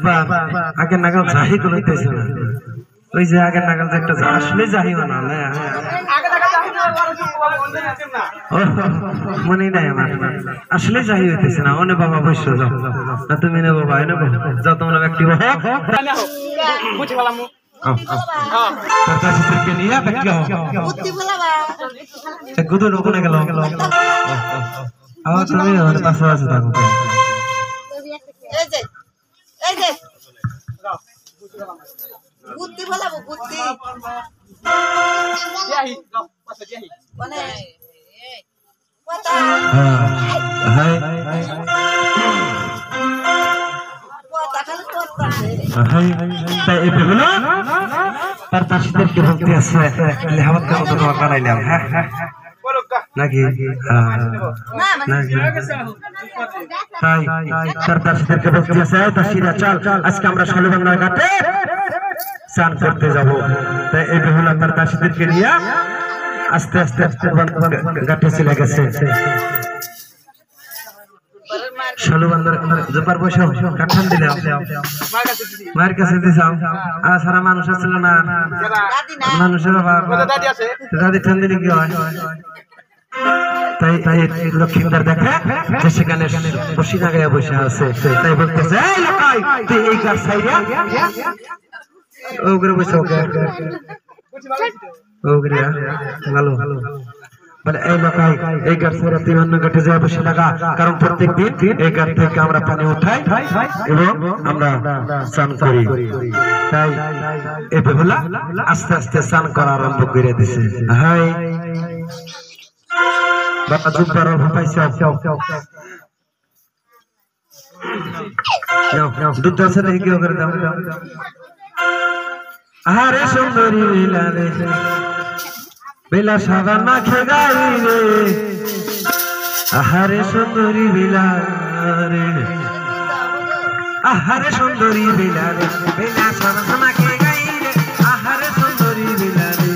আব্বা আগে নাগাল যাহি কইতেছে না ওই যে আগে নাগাল যে একটা আসলে যাহিও না মনে নাই আমার আসলে যাহি হইতেছে না ওনে বাবা বসে যাও না তুমি নে বাবা এনে যাও তোমরা ব্যক্তি বুঝে গেলাম তারকে নিয়ে ব্যক্তি হও বুদ্ধি বলাবা গুদু লোকনে গেল তুমি আমার পাশে আছে থাকো এই যে বুদ্ধি বলাবো বুদ্ধি যাই পাশে যাই মানে কথা হাই কথা খালি কথা হাই তাই এই হলো তার তাসিদের কি ভক্তি আছে লেহাওয়াত করতে তোমার বানাইলাম হ্যাঁ নাকি তাই তার তাসিদেরকে ভক্তি আছে তাসিরা চল আজকে আমরা শালুবাংলার ঘাটে স্নান করতে যাব তাই এই হলো তার তাসিদেরকে নিয়ে আস্তে আস্তে ঘাটে চলে গেছে শালুবাংলার জপার বসে কাঠান দিলাম মায়ের কাছে দিছাম আর সারা মানুষ আসছিল না মানুষের বাবা দাদি ঠান দিলে কি হয় তাই তাই লক্ষ্মীদার দেখে যে সেখানে বসি জায়গায় বসে আছে তাই বলতেছে এই লোকাই তুই এই গাছ ছাইরা ওগরে বসে ওগরে ভালো বলে এই লোকাই এই গাছ ছাইরা তুই অন্য ঘাটে যা বসে লাগা কারণ প্রত্যেকদিন এই ঘাট থেকে আমরা পানি উঠাই এবং আমরা স্নান করি তাই এই বেহুলা আস্তে আস্তে স্নান করা আরম্ভ করে দিছে হাই বাবা জুব্বার পাইছে দুধ আছে দেখি কি করে দাও আরে সুন্দরী লীলা রে বেলা সাবান মাখে গাই রে আহারে সুন্দরী লীলা রে আহারে সুন্দরী লীলা রে বেলা সাবান মাখে গাই রে আহারে সুন্দরী লীলা রে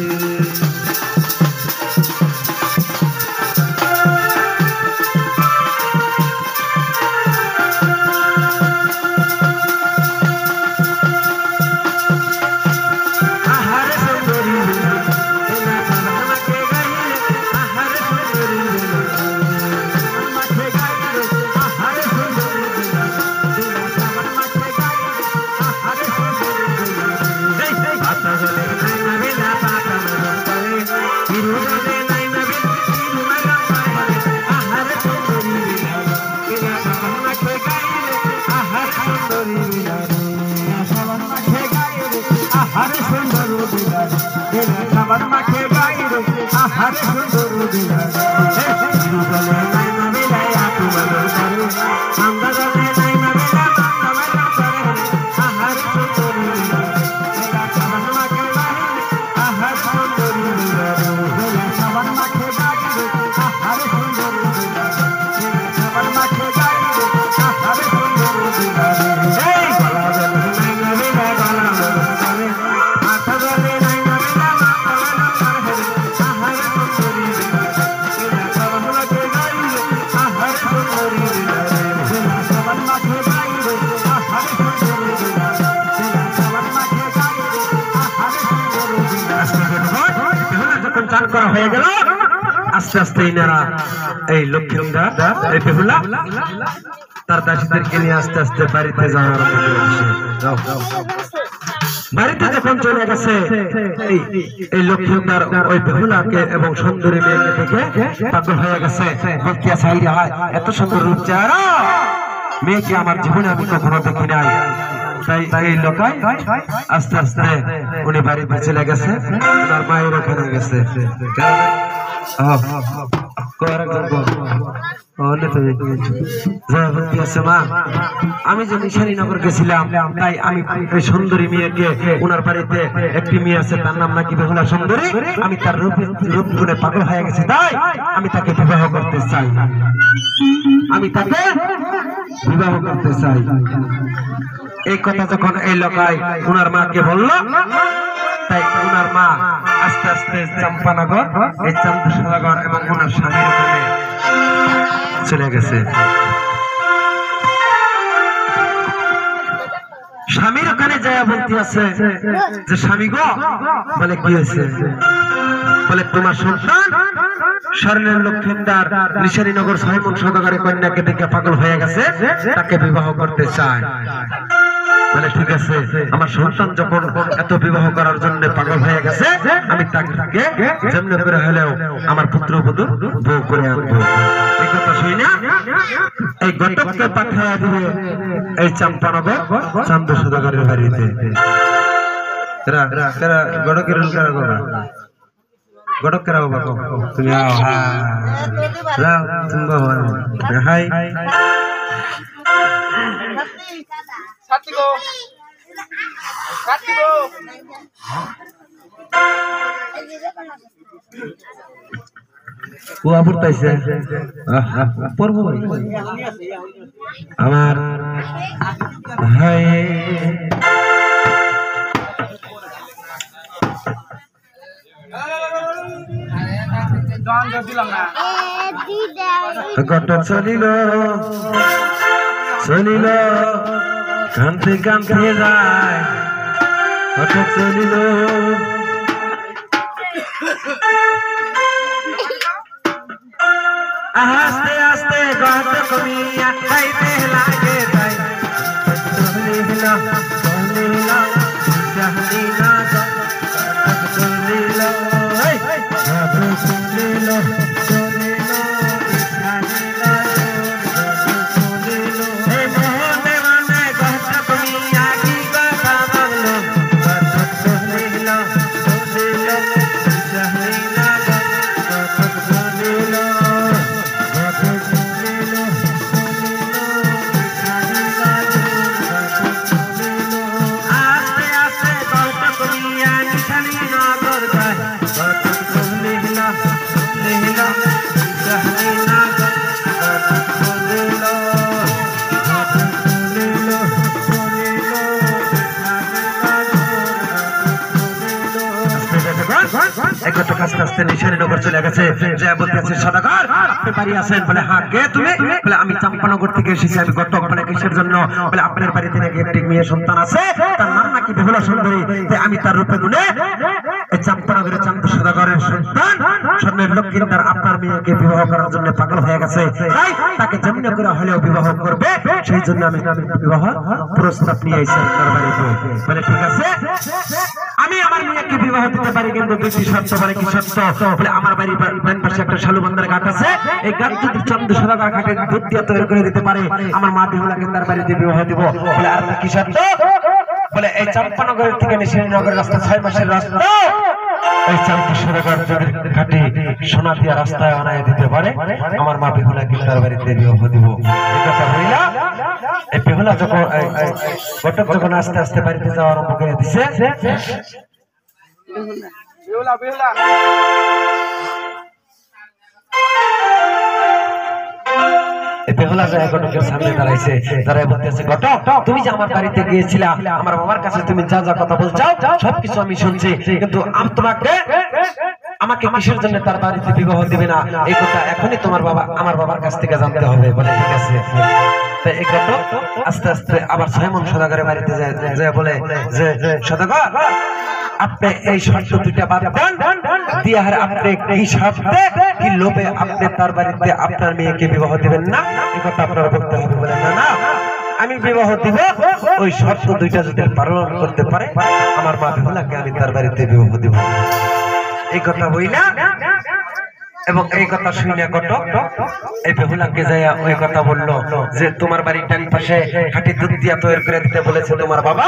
হয়ে গেল আস্তে আস্তে ইনারা এই লক্ষ্মীন্দা এই বেহুলা তার দাসীদেরকে নিয়ে আস্তে আস্তে বাড়িতে যাওয়ার বাড়িতে যখন চলে গেছে এই লক্ষ্মীন্দার ওই বেহুলাকে এবং সুন্দরী মেয়েকে দেখে পাগল হয়ে গেছে বলতে চাইরা এত সুন্দর রূপ চেহারা মেয়েকে আমার জীবনে আমি কখনো দেখি নাই তাই এই লোকাই আস্তে আস্তে উনি বাড়িতে চলে গেছে ওনার মায়ের ওখানে গেছে আমি যে নিশানীনগর গেছিলাম তাই আমি সুন্দরী মেয়েকে ওনার বাড়িতে একটি মেয়ে আছে তার নাম নাকি বেহুলা সুন্দরী আমি তার রূপ গুণে পাগল হয়ে গেছি তাই আমি তাকে বিবাহ করতে চাই আমি তাকে বিবাহ করতে চাই এই কথা যখন এই লোকাই ওনার মাকে বলল তাই ওনার মা আস্তে আস্তে চম্পানগর এই চন্দ্রসাগর এবং ওনার স্বামীর ওখানে চলে গেছে স্বামীর ওখানে যায় বলতে আছে যে স্বামী গো, বলে কি হয়েছে? বলে তোমার সন্তান স্বর্ণের লক্ষ্মীদার নিশানীনগর ছয়মন সদাগরের কন্যাকে দেখে পাগল হয়ে গেছে, তাকে বিবাহ করতে চায়। বলে ঠিক আছে, আমার সন্তান যখন এত বিবাহ করার জন্য পাগল হয়ে গেছে, আমি তাকে যেমন করে হলেও আমার পুত্রবধূ বউ করে আনবো। এই কথা শুই না এই ঘটককে পাঠাইয়া দিবে এই চাম্পানগর চান্দ সদাগরের বাড়িতে। গড়কের গড়কেরা বাবা তুমি হাই আমার হাই ঘটক চলিল চলিল কান্তে কান্তে যায়, ঘটক চলিল আস্তে আস্তে ঘটক মিয়া খাইতে লাগে তাই চলিল চলিল চলিল চলিল চলিল নিশানীনগর চলে গেছে, যে বলতেছে সদাগর আপনি বাড়ি আছেন? বলে হ্যাঁ, কে তুমি? বলে আমি চাম্পানগর থেকে এসেছি, আমি ঘটক। বলে কিসের জন্য? বলে আপনার বাড়িতে নাকি একটি মেয়ে সন্তান আছে, তার নাম নাকি বেহুলা সুন্দরী, আমি তার রূপে গুণে এই চাম্পানগরের চান্দ সদাগরের সন্তান স্বর্ণের লক্ষ্মীদার আপনার মেয়েকে বিবাহ করার জন্য পাগল হয়ে গেছে, তাই তাকে যেমন করে হলেও বিবাহ করবে, সেই জন্য আমি বিবাহ প্রস্তাব নিয়ে এসেছি আপনার বাড়িতে। বলে ঠিক আছে, আমি আমার মেয়েকে বিবাহ দিতে পারি, কিন্তু দুটি শর্ত। বলে কি শর্ত? বলে আমার বাড়ির পাশে একটা শালুবন্দার ঘাট আছে, এই ঘাট যদি চান্দ সদাগর ঘাটে দুধ দিয়ে তৈরি করে দিতে পারে, আমার মা বেহুলাকে তার বাড়িতে বিবাহ দিব। বলে আর কি শর্ত? বলে এই চাম্পানগরের থেকে নিশানীনগরের রাস্তা 6 মাসের রাস্তা, এই চান্দ সদাগর ঘাটে সোনা দিয়া রাস্তায় বানায় দিতে পারে, আমার মা বেহুলাকে তার বাড়িতে বিবাহ দিব। এই কথা হইলা এই বেহুলা যখন ঘটক যখন আস্তে আস্তে বাড়িতে যাওয়া আরম্ভ করে দিছে, বেহুলা বেহুলা বেহুলা যায় ঘটকের সামনে দাঁড়াইছে, দাঁড়ায় বলতেছে ঘটক তুমি যে আমার বাড়িতে গিয়েছিলা, আমার বাবার কাছে তুমি যা যা কথা বলছো সবকিছু আমি শুনছি, কিন্তু আমি তোমাকে আমাকে কিসের জন্য তার বাড়িতে বিবাহ দিবে না, এই কথা এখনই তোমার বাবা আমার বাবার কাছ থেকে জানতে হবে। বলে ঠিক আছে। তাই এই ঘটক আস্তে আস্তে আবার ছয়মন সদাগরের বাড়িতে যায়, বলে যে সদাগর আপনি এই শর্ত দুইটা বাদ দেন, দিয়ে আপনি এই শর্তে কি লোভে আপনি তার বাড়িতে আপনার মেয়েকে বিবাহ দিবেন না, এই কথা আপনারা বলতে হবে। বলে না না, আমি বিবাহ দিব, ওই শর্ত দুইটা যদি পালন করতে পারে আমার মা বেহুলাকে আমি তার বাড়িতে বিবাহ দিব। এই কথা বইলা এবং এই কথা শুনে ঘটক এই বেহুলাকে যাইয়া ওই কথা বললো যে তোমার বাড়ির ডান পাশে খাঁটি দুধ দিয়া তৈরি করে দিতে বলেছে তোমার বাবা,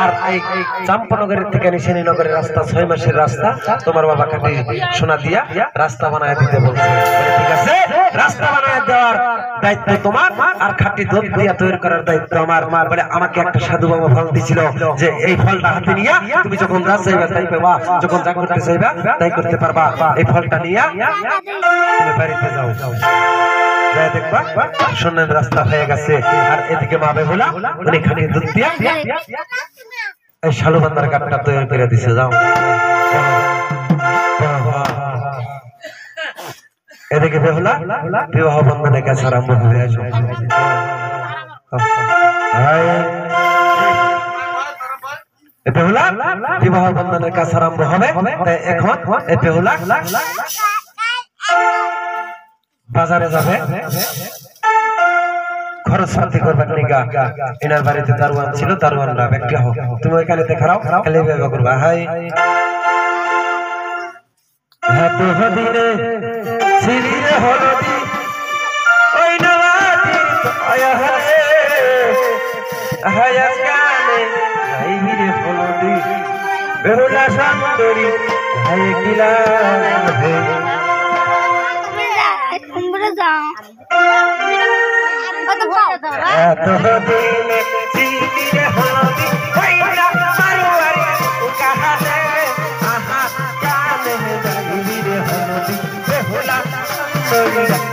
আর এই চাম্পানগরের থেকে নিশানীনগরের রাস্তা 6 মাসের রাস্তা তোমার বাবা খাঁটি সোনা দিয়া রাস্তা বানায় দিতে বলছে। ঠিক আছে, রাস্তা বানায় দেওয়ার দায়িত্ব তোমার, আর খাঁটি দুধ দিয়া তৈরি করার দায়িত্ব আমার। বলে আমাকে একটা সাধু বাবা ফল দিছিল, যে এই ফলটা হাতে নিয়া তুমি যখন যা চাইবা তাই পাবা, যখন যা করতে চাইবা তাই করতে পারবা, এই ফলটা নিয়া তুমি বাড়িতে যাও, যাই দেখবা সোনার রাস্তা হয়ে গেছে। আর এদিকে মা বেহুলা উনি খাঁটি দুধ দিয়া এই শালুবান্দার ঘাটটা তৈরি করে দিছে। যাও এদিকে বেহুলা বিবাহ বন্ধনের কাছে আরম্ভ হয়ে আসে। বেহুলা বিবাহ বন্ধনের কাজ আরম্ভ হবে। তাই এখন এই বেহুলা বাজারে যাবে খরচপাতি করবার নিগা। এনার বাড়িতে দারোয়ান ছিল, দারোয়ানরা ব্যক্তি হোক তুমি ওইখানে দেখাও খালি বিবাহ করবা। হাই হাত হদিনে সিরিরে হলদি ওই নওয়াতি আয়া হে হায়াস গানে হাইবিরে হলদি বেহুলা সুন্দরী হাই কিলা হে তোমরা যাও এত দিনে সিরিরে হলদি কইরা মারুয়ারি কাহাতে আহা গানে হাইবিরে হলদি বেহুলা সুন্দরী